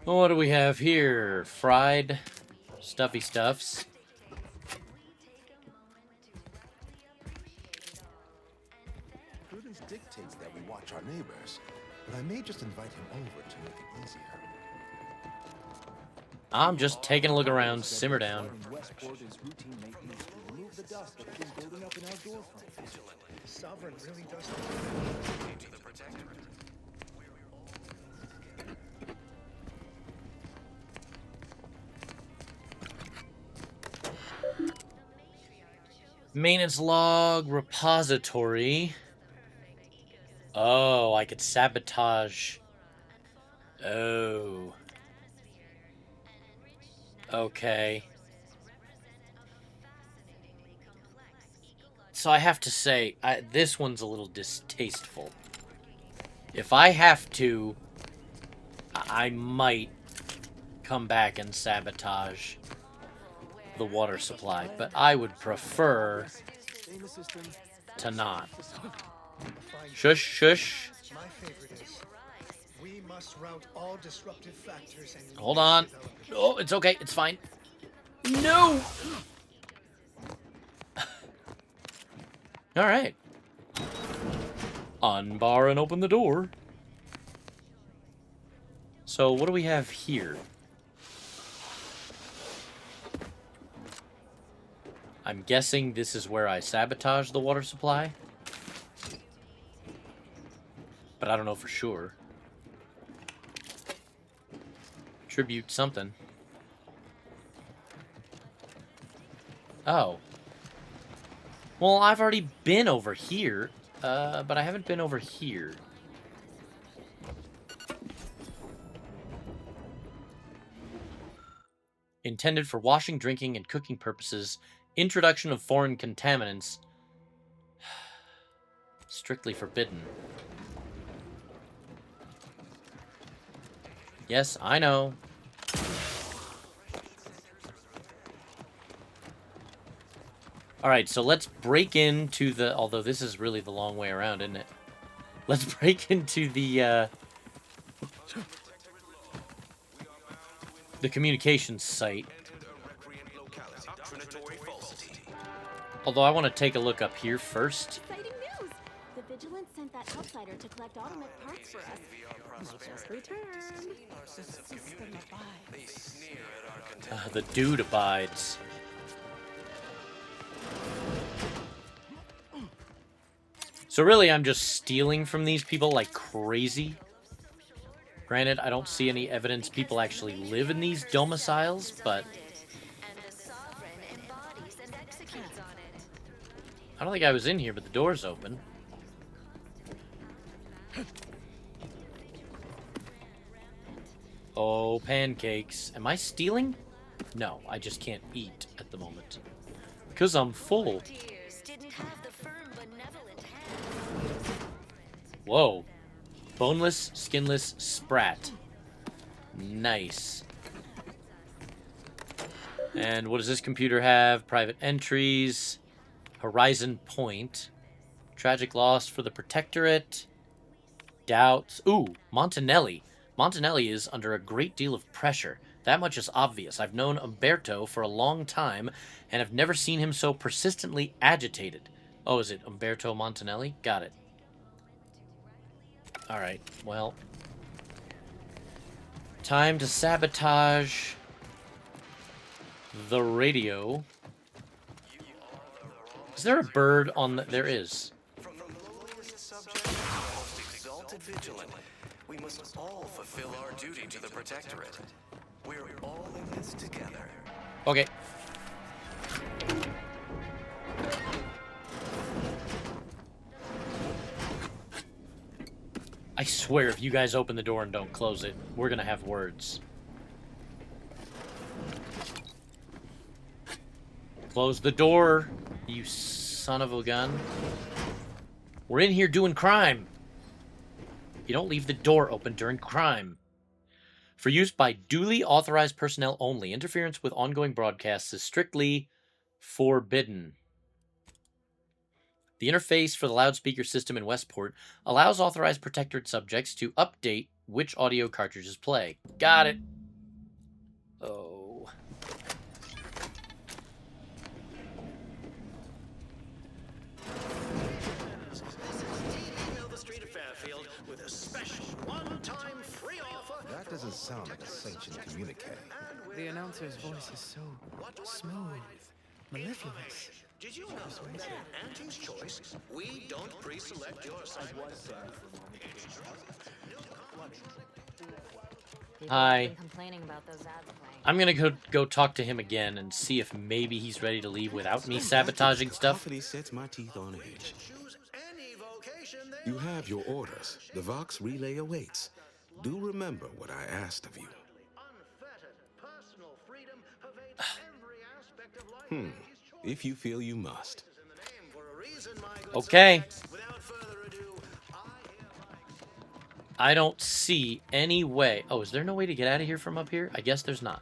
What do we have here? Fried stuffy stuffs. Prudence dictates that we watch our neighbors, but I may just invite him over to make it easier. I'm just taking a look around. Simmer down. Sovereign really does. Maintenance log repository. Oh, I could sabotage. Oh. Okay. So I have to say, this one's a little distasteful. If I have to, I might come back and sabotage the water supply, but I would prefer to not. Shush, shush. My favorite is we must route all disruptive factors and Hold on. Oh, it's okay. It's fine. No! All right. Unbar and open the door. So what do we have here? I'm guessing this is where I sabotage the water supply. But I don't know for sure. Tribute something. Oh. Well, I've already been over here, but I haven't been over here. Intended for washing, drinking, and cooking purposes. Introduction of foreign contaminants. Strictly forbidden. Yes, I know. Alright, so let's break into the... Although this is really the long way around, isn't it? Let's break into the communications site. Although I want to take a look up here first. Exciting news! The Vigilance sent that outsider to collect automatic parts for us. He just returned. The system abides. The dude abides. So really, I'm just stealing from these people like crazy. Granted, I don't see any evidence people actually live in these domiciles, but... I don't think I was in here, but the door's open. Oh, pancakes. Am I stealing? No, I just can't eat at the moment. Because I'm full. Whoa. Boneless, skinless sprat. Nice. And what does this computer have? Private entries. Horizon Point. Tragic loss for the Protectorate. Doubts. Ooh, Montanelli. Montanelli is under a great deal of pressure. That much is obvious. I've known Umberto for a long time and have never seen him so persistently agitated. Oh, is it Umberto Montanelli? Got it. Alright, well. Time to sabotage the radio. Is there a bird on the... There is. Most exalted vigilant. We must all fulfill our duty to the Protectorate. We're all in this together. Okay. I swear, if you guys open the door and don't close it, we're gonna have words. Close the door, you son of a gun. We're in here doing crime. You don't leave the door open during crime. For use by duly authorized personnel only, interference with ongoing broadcasts is strictly forbidden. The interface for the loudspeaker system in Westport allows authorized Protectorate subjects to update which audio cartridges play. Got it. Oh. That doesn't sound like a sanctioned communique. The announcer's voice is so smooth, mellifluous. Did you know that Auntie's Choice, we don't pre-select your assignment? Hi. Complaining about those ads playing. I'm gonna go talk to him again and see if maybe he's ready to leave without me sabotaging stuff. Coffee sets my teeth on edge. You have your orders. The Vox relay awaits. Do remember what I asked of you. If you feel you must. Okay. I don't see any way. Oh, is there no way to get out of here from up here? I guess there's not.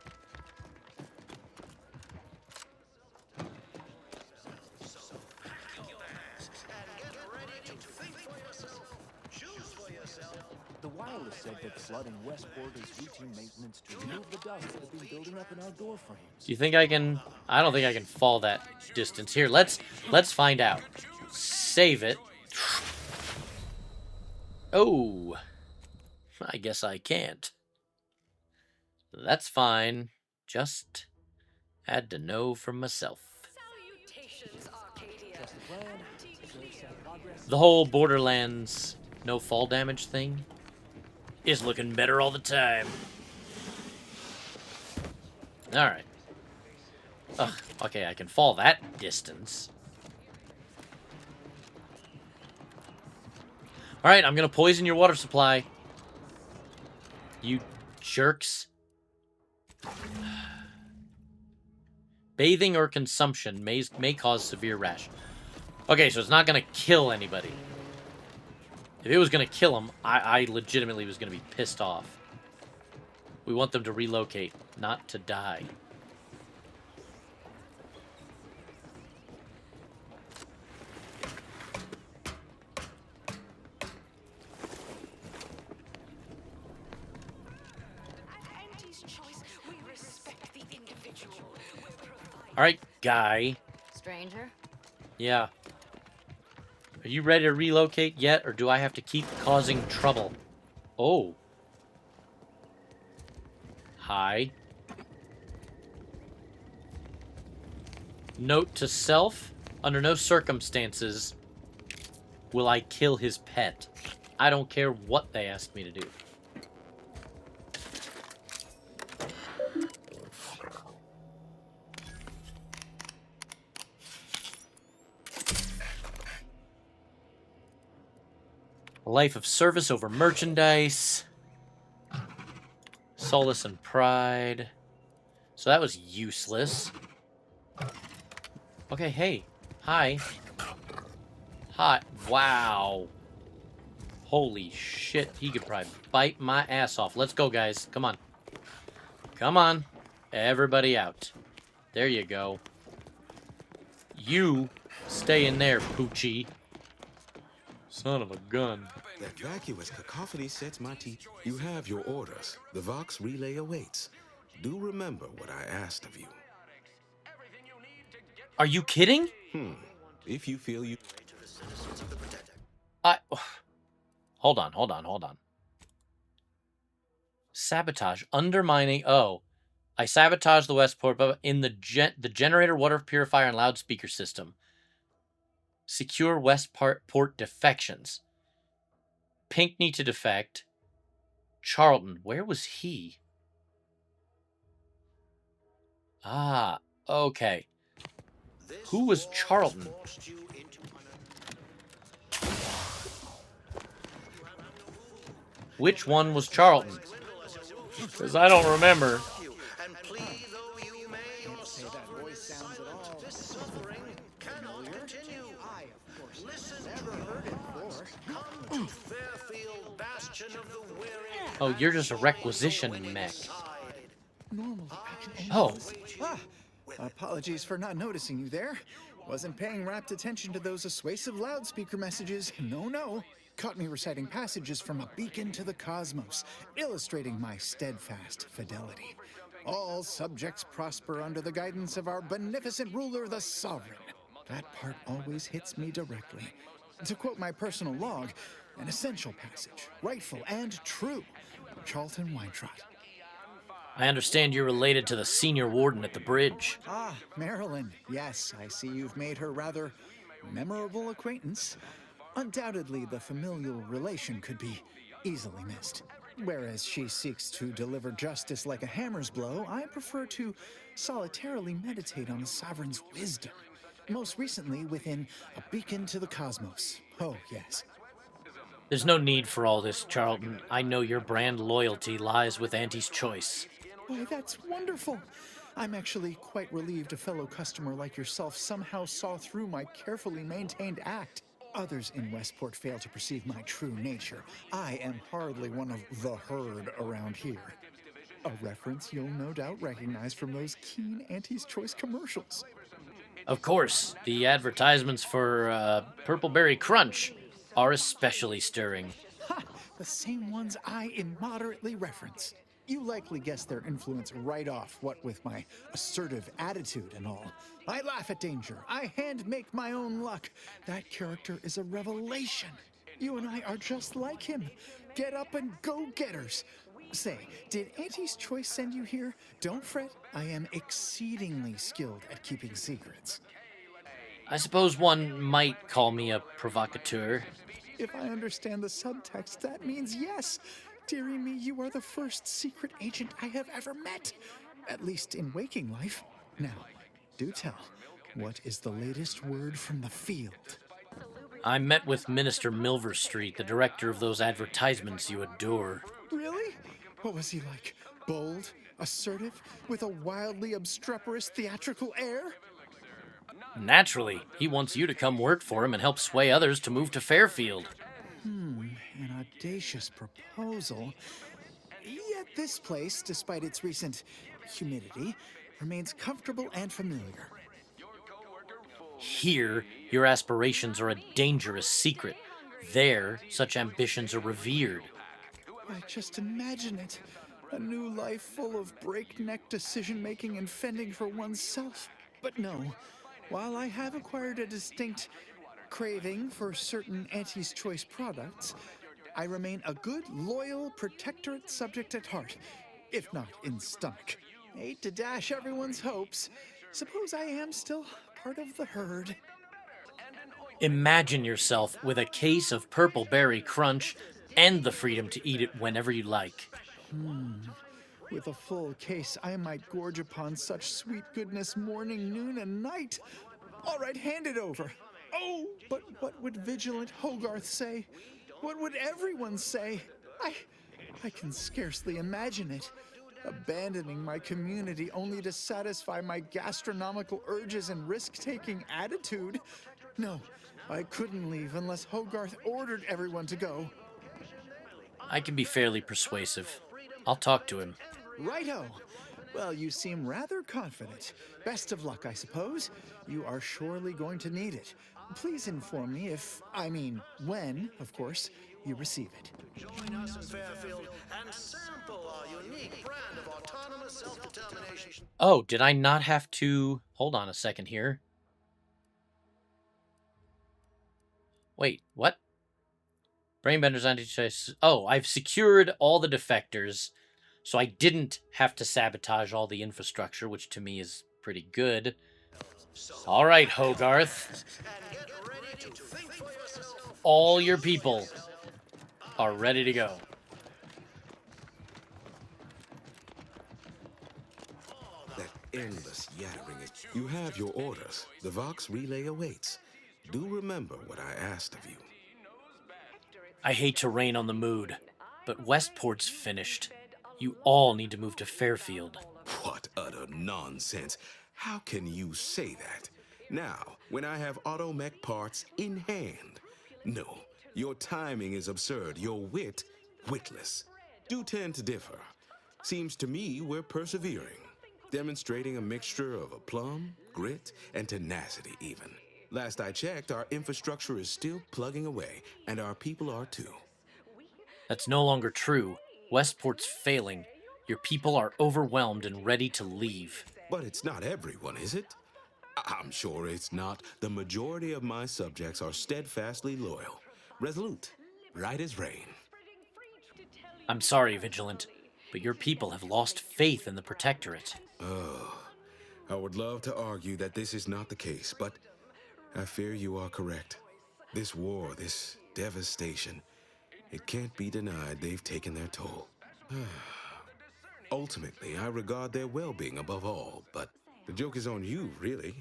The wireless said that flooding Westport is routine maintenance to remove the dust that has been building up in our door frames. Do you think I can? I don't think I can fall that distance. Here, let's find out. Save it. Oh. I guess I can't. That's fine. Just had to know for myself. The whole Borderlands no fall damage thing is looking better all the time. Alright. Ugh, okay, I can fall that distance. Alright, I'm gonna poison your water supply. You jerks. Bathing or consumption may cause severe rash. Okay, so it's not gonna kill anybody. If it was gonna kill them, I legitimately was gonna be pissed off. We want them to relocate, not to die. Alright, guy. Stranger? Yeah. Are you ready to relocate yet, or do I have to keep causing trouble? Oh. Hi. Note to self, under no circumstances will I kill his pet. I don't care what they ask me to do. A life of service over merchandise. Solace and pride. So that was useless. Okay, hey. Hi. Hi. Wow. Holy shit. He could probably bite my ass off. Let's go, guys. Come on. Come on. Everybody out. There you go. You stay in there, Poochie. Son of a gun. That vacuous cacophony sets my teeth. You have your orders. The Vox relay awaits. Do remember what I asked of you. Are you kidding? If you feel you... Hold on. Sabotage. Undermining. Oh. I sabotaged the Westport in the generator, water purifier, and loudspeaker system. Secure Westport defections. Pinkney to defect. Charlton. Where was he? Ah, okay. Who was Charlton? Which one was Charlton? Because I don't remember. Oh, you're just a requisition mech. Normally, Oh. Apologies for not noticing you there. Wasn't paying rapt attention to those assuasive loudspeaker messages. No. Caught me reciting passages from a beacon to the cosmos, illustrating my steadfast fidelity. All subjects prosper under the guidance of our beneficent ruler, the Sovereign. That part always hits me directly. To quote my personal log, an essential passage, rightful and true. Charlton Weintraub. I understand you're related to the senior warden at the bridge. Ah, Marilyn. Yes, I see you've made her rather memorable acquaintance. Undoubtedly, the familial relation could be easily missed. Whereas she seeks to deliver justice like a hammer's blow, I prefer to solitarily meditate on the Sovereign's wisdom. Most recently within a beacon to the cosmos. Oh, yes. There's no need for all this, Charlton. I know your brand loyalty lies with Auntie's choice. Why, that's wonderful. I'm actually quite relieved a fellow customer like yourself somehow saw through my carefully maintained act. Others in Westport fail to perceive my true nature. I am hardly one of the herd around here. A reference you'll no doubt recognize from those keen Auntie's Choice commercials. Of course, the advertisements for Purpleberry Crunch are especially stirring. Ha! The same ones I immoderately reference. You likely guessed their influence right off, what with my assertive attitude and all. I laugh at danger. I hand make my own luck. That character is a revelation. You and I are just like him. Get up and go-getters. Say, did Auntie's Choice send you here? Don't fret. I am exceedingly skilled at keeping secrets. I suppose one might call me a provocateur. If I understand the subtext, that means yes. Dearie me, you are the first secret agent I have ever met. At least in waking life. Now, do tell, what is the latest word from the field? I met with Minister Milverstreet, the director of those advertisements you adore. Really? What was he like? Bold? Assertive? With a wildly obstreperous theatrical air? Naturally, he wants you to come work for him and help sway others to move to Fairfield. An audacious proposal. Yet this place, despite its recent humidity, remains comfortable and familiar. Here, your aspirations are a dangerous secret. There, such ambitions are revered. I just imagine it. A new life full of breakneck decision-making and fending for oneself. But no, while I have acquired a distinct craving for certain Auntie's Choice products, I remain a good, loyal protectorate subject at heart, if not in stomach. Hate to dash everyone's hopes. Suppose I am still part of the herd. Imagine yourself with a case of Purpleberry Crunch and the freedom to eat it whenever you like. With a full case, I might gorge upon such sweet goodness morning, noon, and night. All right, hand it over. Oh, but what would vigilant Hogarth say? What would everyone say? I can scarcely imagine it. Abandoning my community only to satisfy my gastronomical urges and risk-taking attitude. No, I couldn't leave unless Hogarth ordered everyone to go. I can be fairly persuasive. I'll talk to him. Righto. Well, you seem rather confident. Best of luck, I suppose. You are surely going to need it. Please inform me when, of course, you receive it. Join us in Fairfield and sample our unique brand of autonomous self-determination. Oh, did I not have to... Hold on a second here. Wait, what? Brainbender's anti-choice... Oh, I've secured all the defectors, so I didn't have to sabotage all the infrastructure, which to me is pretty good. All right, Hogarth. All your people are ready to go. That endless yattering is... You have your orders. The Vox relay awaits. Do remember what I asked of you. I hate to rain on the mood, but Westport's finished. You all need to move to Fairfield. What utter nonsense. How can you say that? Now, when I have automech parts in hand. No, your timing is absurd. Your wit, witless. Do tend to differ. Seems to me we're persevering. Demonstrating a mixture of aplomb, grit, and tenacity even. Last I checked, our infrastructure is still plugging away, and our people are too. That's no longer true. Westport's failing. Your people are overwhelmed and ready to leave. But it's not everyone, is it? I'm sure it's not. The majority of my subjects are steadfastly loyal, resolute, right as rain. I'm sorry, Vigilant, but your people have lost faith in the Protectorate. Oh, I would love to argue that this is not the case, but I fear you are correct. This war, this devastation, it can't be denied they've taken their toll. Ultimately, I regard their well-being above all, but the joke is on you, really,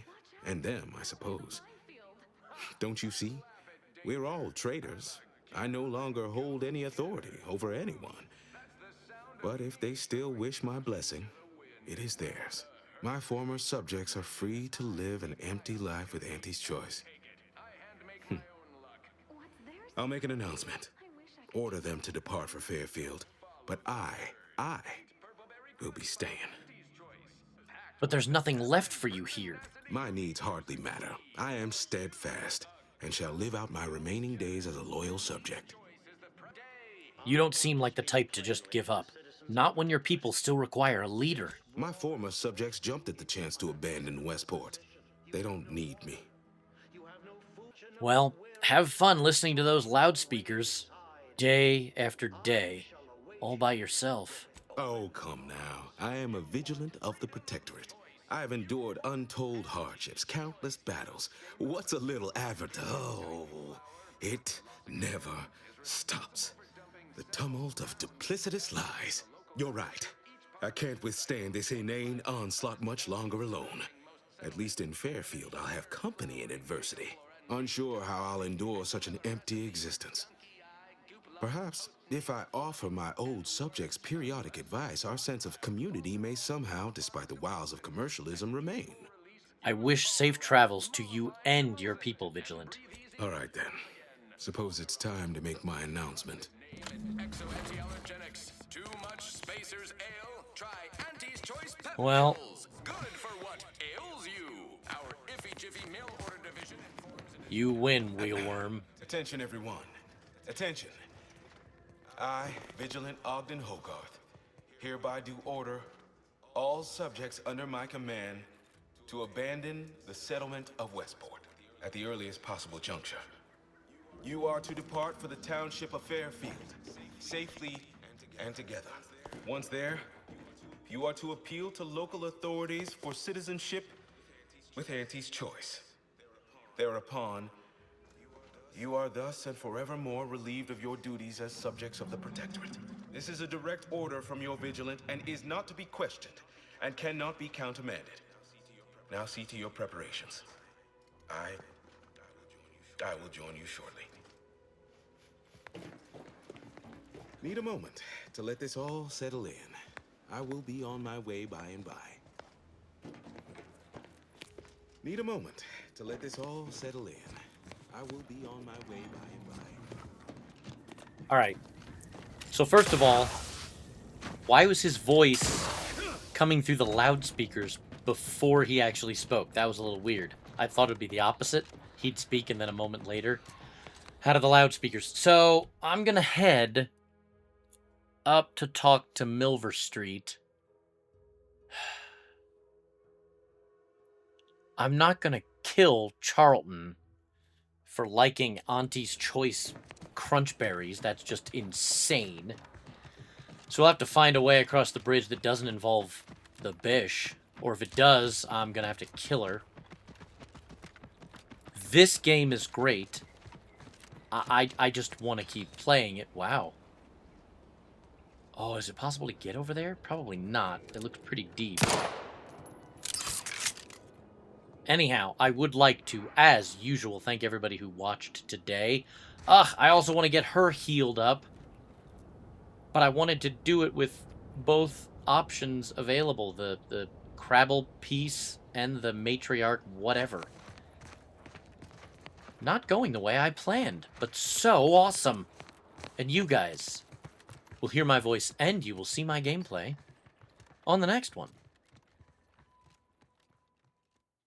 and them, I suppose. Don't you see? We're all traitors. I no longer hold any authority over anyone. But if they still wish my blessing, it is theirs. My former subjects are free to live an empty life with Auntie's choice. I'll make an announcement. Order them to depart for Fairfield. But I will be staying. But there's nothing left for you here. My needs hardly matter. I am steadfast and shall live out my remaining days as a loyal subject. You don't seem like the type to just give up. Not when your people still require a leader. My former subjects jumped at the chance to abandon Westport. They don't need me. Well, have fun listening to those loudspeakers. Day after day. All by yourself. Oh, come now. I am a vigilant of the Protectorate. I have endured untold hardships, countless battles. What's a little avatar? Oh, it never stops. The tumult of duplicitous lies. You're right. I can't withstand this inane onslaught much longer alone. At least in Fairfield, I'll have company in adversity. Unsure how I'll endure such an empty existence. Perhaps, if I offer my old subjects periodic advice, our sense of community may somehow, despite the wiles of commercialism, remain. I wish safe travels to you and your people, Vigilant. All right, then. Suppose it's time to make my announcement. Too much Spacer's Ale. Try Auntie's Choice Pep Well, Pills. Good for what ails you. Our Iffy Jiffy Mail Order Division. you win, Wheelworm. Attention, everyone. Attention. I, Vigilant Ogden Hogarth, hereby do order all subjects under my command to abandon the settlement of Westport at the earliest possible juncture. You are to depart for the township of Fairfield, safely and together. Once there, you are to appeal to local authorities for citizenship with Auntie's choice. Thereupon, you are thus and forevermore relieved of your duties as subjects of the Protectorate. This is a direct order from your Vigilant and is not to be questioned and cannot be countermanded. Now see to your preparations. I will join you shortly. Need a moment to let this all settle in. I will be on my way by and by. Need a moment to let this all settle in. I will be on my way by and by. Alright. So first of all, why was his voice coming through the loudspeakers before he actually spoke. That was a little weird. I thought it would be the opposite. He'd speak, and then a moment later, out of the loudspeakers. So, I'm going to head up to talk to Milver Street. I'm not going to kill Charlton for liking Auntie's Choice crunch berries. That's just insane. So we'll have to find a way across the bridge that doesn't involve the Bish. Or if it does, I'm going to have to kill her. This game is great. I just want to keep playing it. Wow. Oh, is it possible to get over there? Probably not. It looks pretty deep. Anyhow, I would like to, as usual, thank everybody who watched today. I also want to get her healed up. But I wanted to do it with both options available. The Crabble piece and the Matriarch whatever. Not going the way I planned, but so awesome. And you guys will hear my voice and you will see my gameplay on the next one.